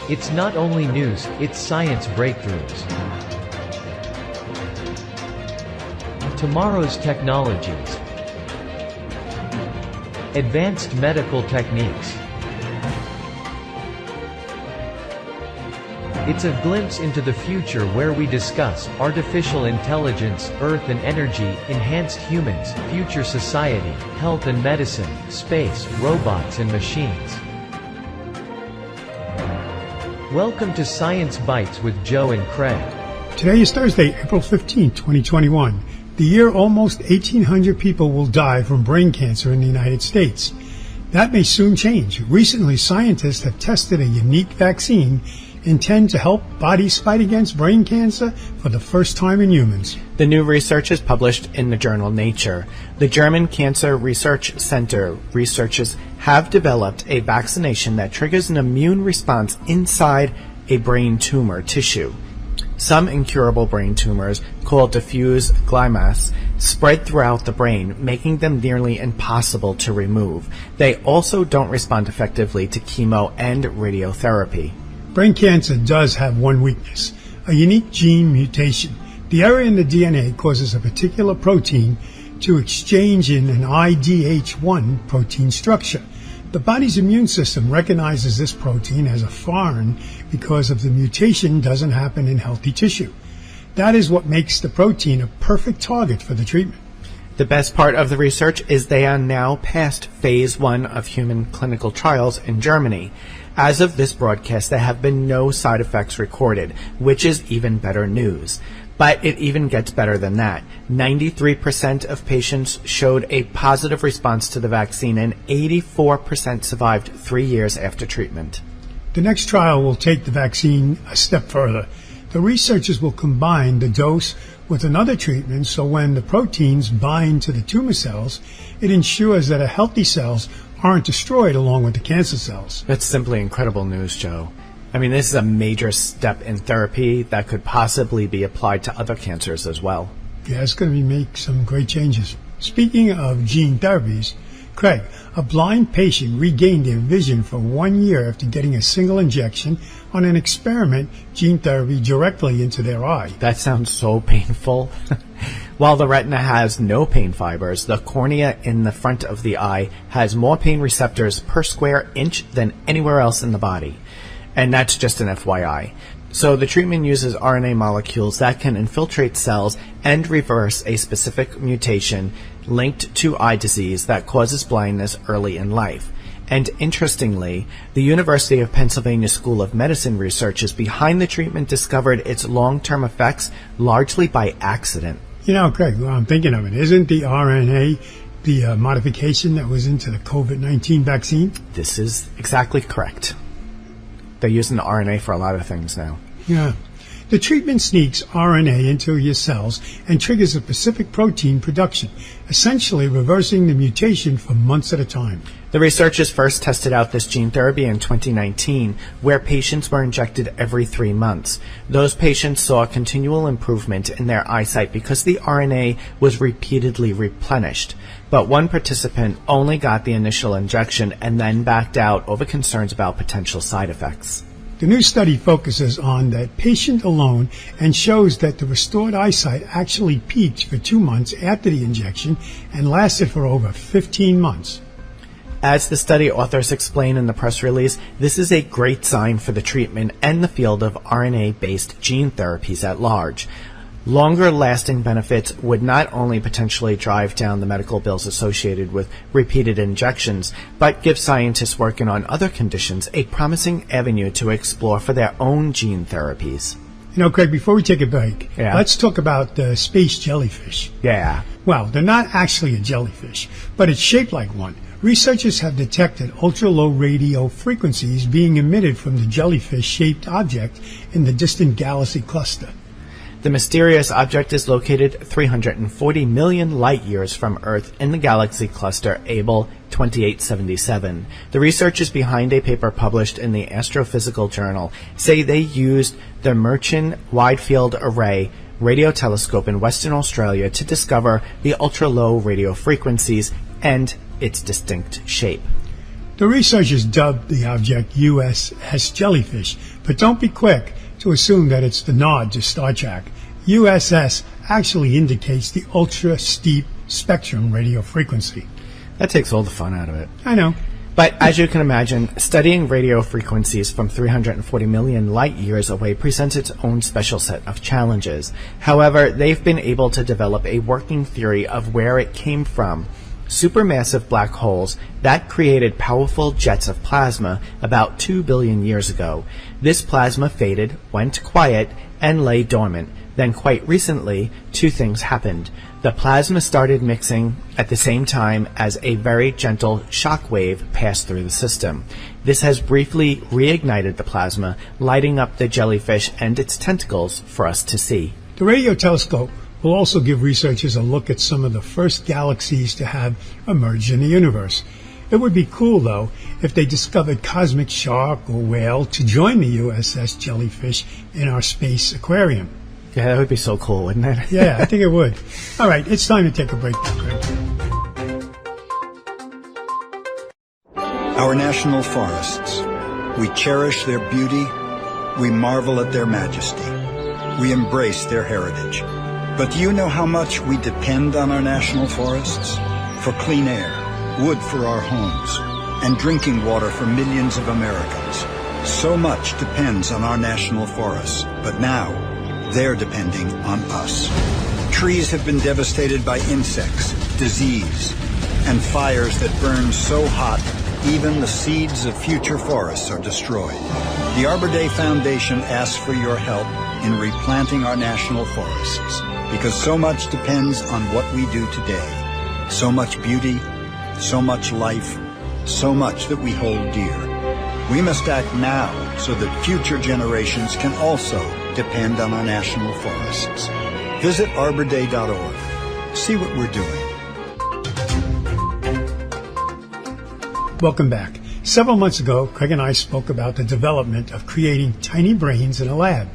It's not only news, it's science breakthroughs. Tomorrow's technologies. Advanced medical techniques. It's a glimpse into the future where we discuss artificial intelligence, earth and energy, enhanced humans, future society, health and medicine, space, robots and machines. Welcome to Science Bytes with Joe and Craig. Today is Thursday, April 15, 2021. The year almost 1,800 people will die from brain cancer in the United States. That may soon change. Recently, scientists have tested a unique vaccine intended to help bodies fight against brain cancer for the first time in humans. The new research is published in the journal Nature. The German Cancer Research Center researchers have developed a vaccination that triggers an immune response inside a brain tumor tissue. Some incurable brain tumors, called diffuse gliomas, spread throughout the brain, making them nearly impossible to remove. They also don't respond effectively to chemo and radiotherapy. Brain cancer does have one weakness, a unique gene mutation. The error in the DNA causes a particular protein to exchange in an IDH1 protein structure. The body's immune system recognizes this protein as a foreign because of the mutation doesn't happen in healthy tissue. That is what makes the protein a perfect target for the treatment. The best part of the research is they are now past phase 1 of human clinical trials in Germany. As of this broadcast, there have been no side effects recorded, which is even better news. But it even gets better than that. 93% of patients showed a positive response to the vaccine, and 84% survived 3 years after treatment. The next trial will take the vaccine a step further. The researchers will combine the dose with another treatment, so when the proteins bind to the tumor cells, it ensures that healthy cells aren't destroyed along with the cancer cells. That's simply incredible news, Joe. I mean, this is a major step in therapy that could possibly be applied to other cancers as well. Yeah, it's going to make some great changes. Speaking of gene therapies, Craig, a blind patient regained their vision for 1 year after getting a single injection on an experiment gene therapy directly into their eye. That sounds so painful. While the retina has no pain fibers, the cornea in the front of the eye has more pain receptors per square inch than anywhere else in the body. And that's just an FYI. So the treatment uses RNA molecules that can infiltrate cells and reverse a specific mutation linked to eye disease that causes blindness early in life. And interestingly, the University of Pennsylvania School of Medicine researchers behind the treatment discovered its long-term effects largely by accident. You know, Craig, well, I'm thinking of it. Isn't the RNA the modification that was into the COVID-19 vaccine? This is exactly correct. They're using the RNA for a lot of things now. Yeah. The treatment sneaks RNA into your cells and triggers a specific protein production, essentially reversing the mutation for months at a time. The researchers first tested out this gene therapy in 2019, where patients were injected every 3 months. Those patients saw continual improvement in their eyesight because the RNA was repeatedly replenished. But one participant only got the initial injection and then backed out over concerns about potential side effects. The new study focuses on that patient alone and shows that the restored eyesight actually peaked for 2 months after the injection and lasted for over 15 months. As the study authors explain in the press release, this is a great sign for the treatment and the field of RNA-based gene therapies at large. Longer-lasting benefits would not only potentially drive down the medical bills associated with repeated injections, but give scientists working on other conditions a promising avenue to explore for their own gene therapies. You know, Craig, before we take a break, Yeah. let's talk about the space jellyfish. Yeah. Well, they're not actually a jellyfish, but it's shaped like one. Researchers have detected ultra-low radio frequencies being emitted from the jellyfish-shaped object in the distant galaxy cluster. The mysterious object is located 340 million light-years from Earth in the galaxy cluster Abell 2877. The researchers behind a paper published in the Astrophysical Journal say they used the Merchant Wide Field Array radio telescope in Western Australia to discover the ultra-low radio frequencies and its distinct shape. The researchers dubbed the object USS Jellyfish, but don't be quick to assume that it's the nod to Star Trek. USS actually indicates the ultra-steep spectrum radio frequency. That takes all the fun out of it. I know. But as you can imagine, studying radio frequencies from 340 million light years away presents its own special set of challenges. However, they've been able to develop a working theory of where it came from. Supermassive black holes that created powerful jets of plasma about 2 billion years ago. This plasma faded, went quiet, and lay dormant. Then quite recently, two things happened. The plasma started mixing at the same time as a very gentle shock wave passed through the system. This has briefly reignited the plasma, lighting up the jellyfish and its tentacles for us to see. The radio telescope will also give researchers a look at some of the first galaxies to have emerged in the universe. It would be cool, though, if they discovered cosmic shark or whale to join the USS Jellyfish in our space aquarium. Yeah, that would be so cool, wouldn't it? Yeah, I think it would. All right, it's time to take a break now, Craig. Our national forests. We cherish their beauty. We marvel at their majesty. We embrace their heritage. But do you know how much we depend on our national forests? For clean air, wood for our homes, and drinking water for millions of Americans. So much depends on our national forests, but now they're depending on us. Trees have been devastated by insects, disease, and fires that burn so hot even the seeds of future forests are destroyed. The Arbor Day Foundation asks for your help in replanting our national forests, because so much depends on what we do today. So much beauty, so much life, so much that we hold dear. We must act now so that future generations can also depend on our national forests. Visit arborday.org. See what we're doing. Welcome back. Several months ago, Craig and I spoke about the development of creating tiny brains in a lab.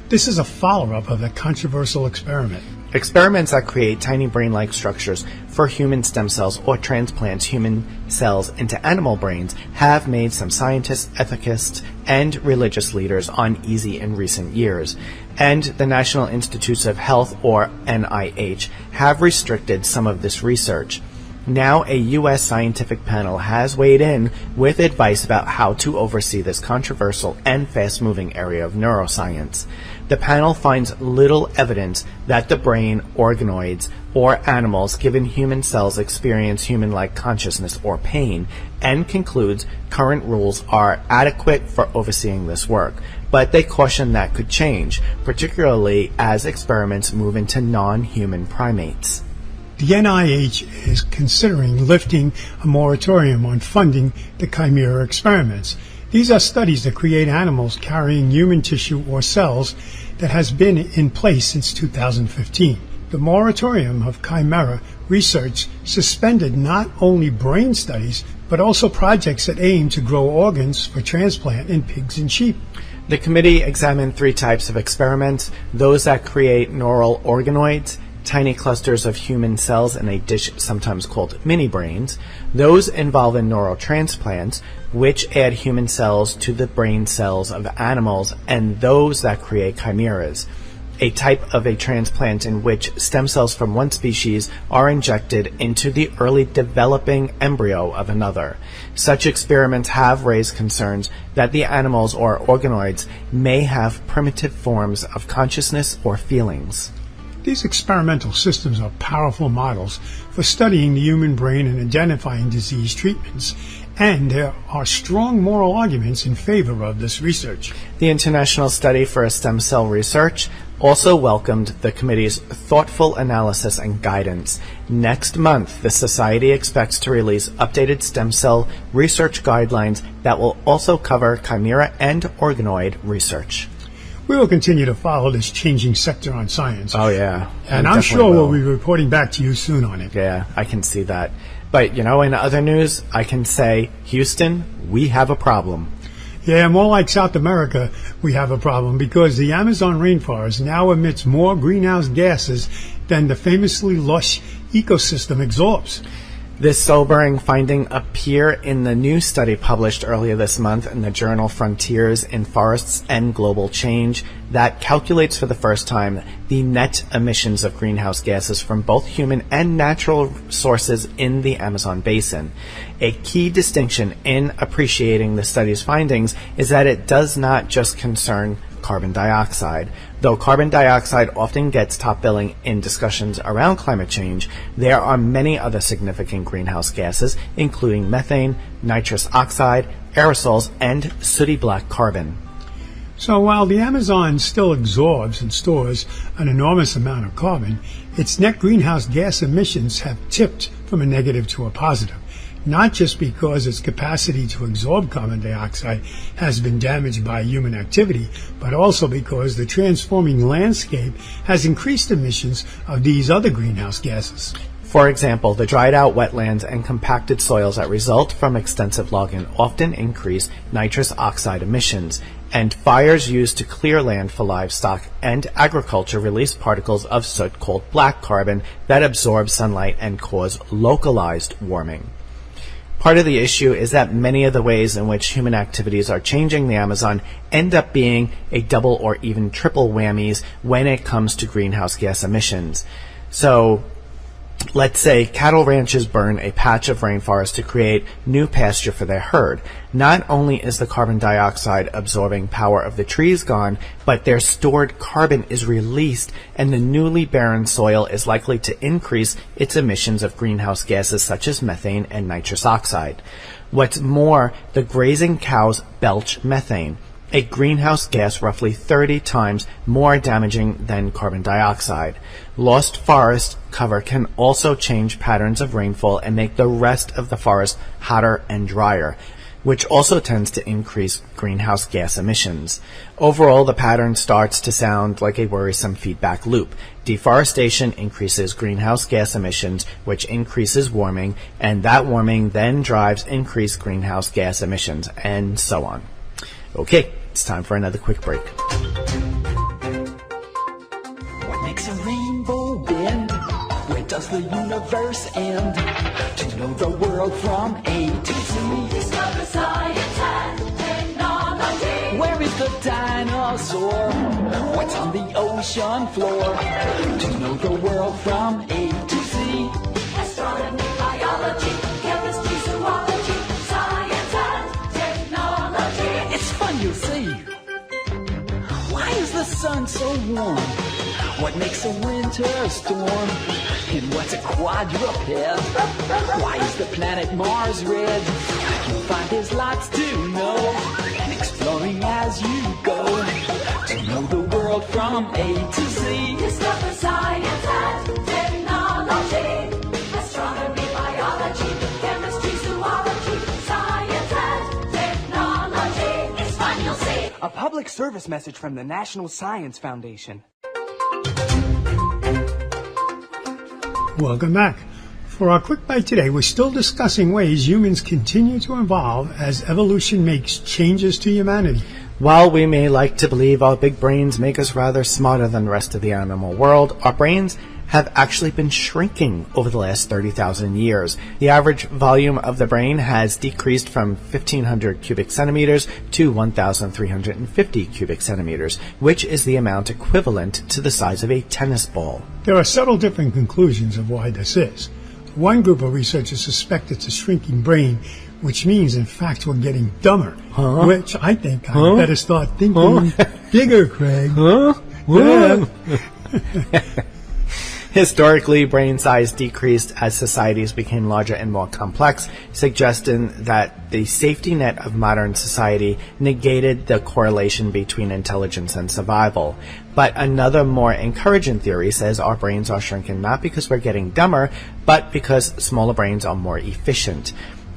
This is a follow-up of a controversial experiment. Experiments that create tiny brain-like structures for human stem cells or transplant human cells into animal brains have made some scientists, ethicists, and religious leaders uneasy in recent years. And the National Institutes of Health, or NIH, have restricted some of this research. Now a U.S. scientific panel has weighed in with advice about how to oversee this controversial and fast-moving area of neuroscience. The panel finds little evidence that the brain, organoids, or animals given human cells experience human-like consciousness or pain, and concludes current rules are adequate for overseeing this work. But they caution that could change, particularly as experiments move into non-human primates. The NIH is considering lifting a moratorium on funding the chimera experiments. These are studies that create animals carrying human tissue or cells that has been in place since 2015. The moratorium of chimera research suspended not only brain studies, but also projects that aim to grow organs for transplant in pigs and sheep. The committee examined three types of experiments: those that create neural organoids, tiny clusters of human cells in a dish sometimes called mini-brains, those involving neural transplants, which add human cells to the brain cells of animals, and those that create chimeras, a type of a transplant in which stem cells from one species are injected into the early developing embryo of another. Such experiments have raised concerns that the animals or organoids may have primitive forms of consciousness or feelings. These experimental systems are powerful models for studying the human brain and identifying disease treatments, and there are strong moral arguments in favor of this research. The International Study for Stem Cell Research also welcomed the committee's thoughtful analysis and guidance. Next month, the Society expects to release updated stem cell research guidelines that will also cover chimera and organoid research. We will continue to follow this changing sector on science. Oh, yeah. And I'm sure we'll be reporting back to you soon on it. Yeah, I can see that. But, in other news, I can say, Houston, we have a problem. Yeah, more like South America, we have a problem because the Amazon rainforest now emits more greenhouse gases than the famously lush ecosystem absorbs. This sobering finding appears in the new study published earlier this month in the journal Frontiers in Forests and Global Change that calculates for the first time the net emissions of greenhouse gases from both human and natural sources in the Amazon basin. A key distinction in appreciating the study's findings is that it does not just concern carbon dioxide. Though carbon dioxide often gets top billing in discussions around climate change, there are many other significant greenhouse gases, including methane, nitrous oxide, aerosols, and sooty black carbon. So while the Amazon still absorbs and stores an enormous amount of carbon, its net greenhouse gas emissions have tipped from a negative to a positive. Not just because its capacity to absorb carbon dioxide has been damaged by human activity, but also because the transforming landscape has increased emissions of these other greenhouse gases. For example, the dried out wetlands and compacted soils that result from extensive logging often increase nitrous oxide emissions, and fires used to clear land for livestock and agriculture release particles of soot called black carbon that absorb sunlight and cause localized warming. Part of the issue is that many of the ways in which human activities are changing the Amazon end up being a double or even triple whammies when it comes to greenhouse gas emissions. So, let's say cattle ranches burn a patch of rainforest to create new pasture for their herd. Not only is the carbon dioxide absorbing power of the trees gone, but their stored carbon is released, and the newly barren soil is likely to increase its emissions of greenhouse gases such as methane and nitrous oxide. What's more, the grazing cows belch methane, a greenhouse gas roughly 30 times more damaging than carbon dioxide. Lost forest cover can also change patterns of rainfall and make the rest of the forest hotter and drier, which also tends to increase greenhouse gas emissions. Overall, the pattern starts to sound like a worrisome feedback loop. Deforestation increases greenhouse gas emissions, which increases warming, and that warming then drives increased greenhouse gas emissions, and so on. Okay, it's time for another quick break. What makes a rainbow bend? Where does the universe end? To know the world from A to Z. Discover science and technology. Where is the dinosaur? What's on the ocean floor? To know the world from A to Z. Astronomy, biology, chemistry, zoology, science and technology. It's fun, you'll see. Why is the sun so warm? What makes a winter storm? And what's a quadruped? Why is the planet Mars red? You'll find there's lots to know. Exploring as you go. To know the world from A to Z. Discover science and technology. Astronomy, biology, chemistry, zoology, science and technology. It's fun, you'll see. A public service message from the National Science Foundation. Welcome back. For our quick bite today, we're still discussing ways humans continue to evolve as evolution makes changes to humanity. While we may like to believe our big brains make us rather smarter than the rest of the animal world, our brains have actually been shrinking over the last 30,000 years. The average volume of the brain has decreased from 1,500 cubic centimeters to 1,350 cubic centimeters, which is the amount equivalent to the size of a tennis ball. There are several different conclusions of why this is. One group of researchers suspect it's a shrinking brain, which means, in fact, we're getting dumber, which I think I better start thinking bigger, Craig. Yeah. Historically, brain size decreased as societies became larger and more complex, suggesting that the safety net of modern society negated the correlation between intelligence and survival. But another more encouraging theory says our brains are shrinking not because we're getting dumber, but because smaller brains are more efficient.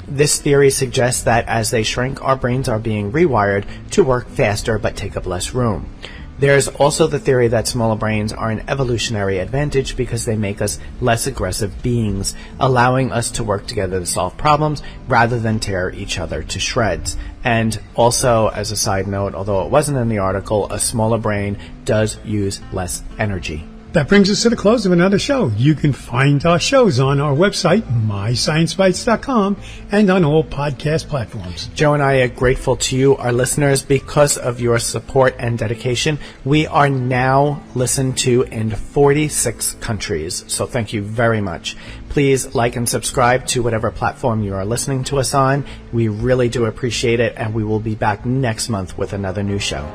This theory suggests that as they shrink, our brains are being rewired to work faster but take up less room. There's also the theory that smaller brains are an evolutionary advantage because they make us less aggressive beings, allowing us to work together to solve problems rather than tear each other to shreds. And also, as a side note, although it wasn't in the article, a smaller brain does use less energy. That brings us to the close of another show. You can find our shows on our website, mysciencebytes.com, and on all podcast platforms. Joe and I are grateful to you, our listeners, because of your support and dedication. We are now listened to in 46 countries, so thank you very much. Please like and subscribe to whatever platform you are listening to us on. We really do appreciate it, and we will be back next month with another new show.